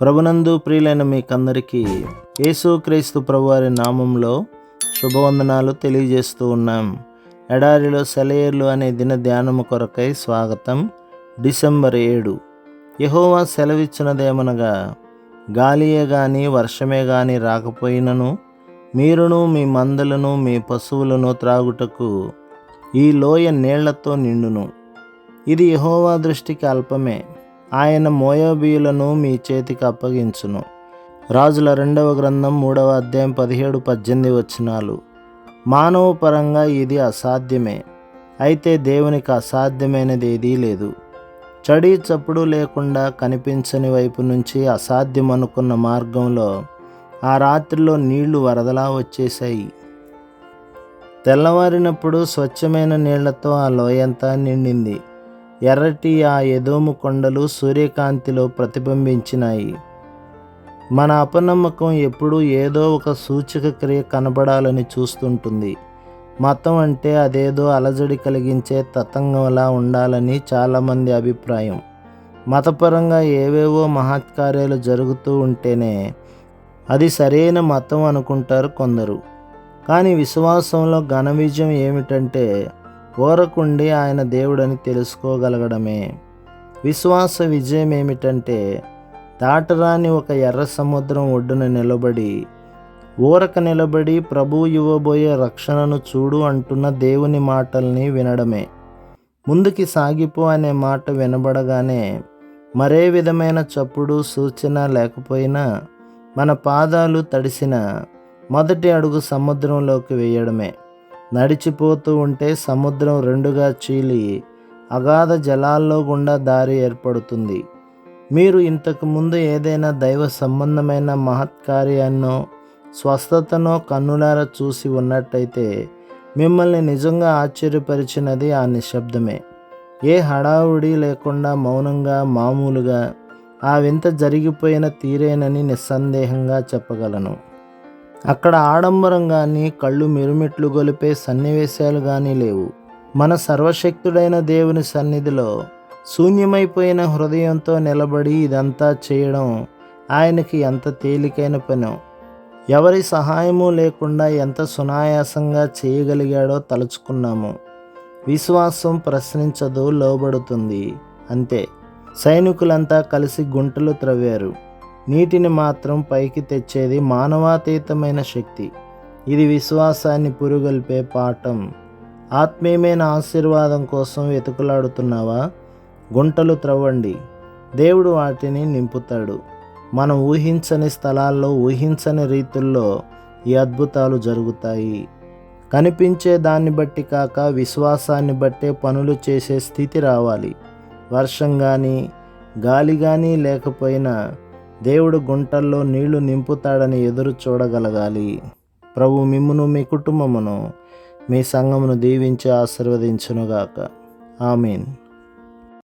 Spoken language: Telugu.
ప్రభునందు ప్రియులైన మీకందరికీ యేసుక్రీస్తు ప్రభువారి నామంలో శుభవందనాలు తెలియజేస్తూ ఉన్నాం. ఎడారిలో సెలయేర్లు అనే దిన ధ్యానము కొరకై స్వాగతం. డిసెంబర్ 7. యెహోవా సెలవిచ్చినదేమనగా, గాలియే గాని వర్షమే గాని రాకపోయినను మీరును మీ మందలను మీ పశువులను త్రాగుటకు ఈ లోయ నీళ్లతో నిండును. ఇది యెహోవా దృష్టికి అల్పమే. ఆయన మోయాబీయులను మీ చేతికి అప్పగించును. రాజుల 2వ గ్రంథం 3వ అధ్యాయం 17-18 వచనాలు. మానవ పరంగా ఇది అసాధ్యమే. అయితే దేవునికి అసాధ్యమైనది ఏదీ లేదు. చడి చప్పుడు లేకుండా కనిపించని వైపు నుంచి అసాధ్యం అనుకున్న మార్గంలో ఆ రాత్రిలో నీళ్లు వరదలా వచ్చేశాయి. తెల్లవారినప్పుడు స్వచ్ఛమైన నీళ్లతో ఆ లోయంతా నిండింది. ఎర్రటి ఆ ఎదోము కొండలు సూర్యకాంతిలో ప్రతిబింబించినాయి. మన అపనమ్మకం ఎప్పుడూ ఏదో ఒక సూచక క్రియ కనబడాలని చూస్తుంటుంది. మతం అంటే అదేదో అలజడి కలిగించే తతంగంలా ఉండాలని చాలామంది అభిప్రాయం. మతపరంగా ఏవేవో మహత్కార్యాలు జరుగుతూ ఉంటేనే అది సరైన మతం అనుకుంటారు కొందరు. కానీ విశ్వాసంలో ఘన విజయం ఏమిటంటే ఓరకుండి ఆయన దేవుడని తెలుసుకోగలగడమే. విశ్వాస విజయం ఏమిటంటే దాటరాని ఒక ఎర్ర సముద్రం ఒడ్డున నిలబడి ప్రభువు ఇవ్వబోయే రక్షణను చూడు అంటున్న దేవుని మాటల్ని వినడమే. ముందుకి సాగిపో అనే మాట వినబడగానే మరే విధమైన చప్పుడు సూచన లేకపోయినా మన పాదాలు తడిసిన మొదటి అడుగు సముద్రంలోకి వేయడమే. నడిచిపోతూ ఉంటే సముద్రం రెండుగా చీలి అగాధ జలాల్లో గుండా దారి ఏర్పడుతుంది. మీరు ఇంతకు ముందు ఏదైనా దైవ సంబంధమైన మహత్కార్యాన్నో స్వస్థతనో కన్నులారా చూసి ఉన్నట్టయితే మిమ్మల్ని నిజంగా ఆశ్చర్యపరిచినది ఆ నిశ్శబ్దమే. ఏ హడావుడి లేకుండా మౌనంగా మామూలుగా ఆ వింత జరిగిపోయిన తీరేనని నిస్సందేహంగా చెప్పగలను. అక్కడ ఆడంబరం కానీ కళ్ళు మిరుమిట్లు గొలిపే సన్నివేశాలు కానీ లేవు. మన సర్వశక్తుడైన దేవుని సన్నిధిలో శూన్యమైపోయిన హృదయంతో నిలబడి ఇదంతా చేయడం ఆయనకి ఎంత తేలికైన పనో, ఎవరి సహాయము లేకుండా ఎంత సునాయాసంగా చేయగలిగాడో తలుచుకున్నాము. విశ్వాసం ప్రశ్నించదు, లోబడుతుంది, అంతే. సైనికులంతా కలిసి గుంటలు త్రవ్వారు. నీటిని మాత్రం పైకి తెచ్చేది మానవాతీతమైన శక్తి. ఇది విశ్వాసాన్ని పురుగొల్పే పాఠం. ఆత్మీయమైన ఆశీర్వాదం కోసం వెతుకులాడుతున్నావా? గుంటలు త్రవ్వండి, దేవుడు వాటిని నింపుతాడు. మనం ఊహించని స్థలాల్లో ఊహించని రీతుల్లో ఈ అద్భుతాలు జరుగుతాయి. కనిపించే దాన్ని బట్టి కాక విశ్వాసాన్ని బట్టే పనులు చేసే స్థితి రావాలి. వర్షం కానీ గాలి కానీ లేకపోయినా దేవుడు గుంటల్లో నీళ్లు నింపుతాడని ఎదురు చూడగలగాలి. ప్రభు మిమ్మును మీ కుటుంబమును మీ సంఘమును దీవించి ఆశీర్వదించునుగాక. ఆమేన్.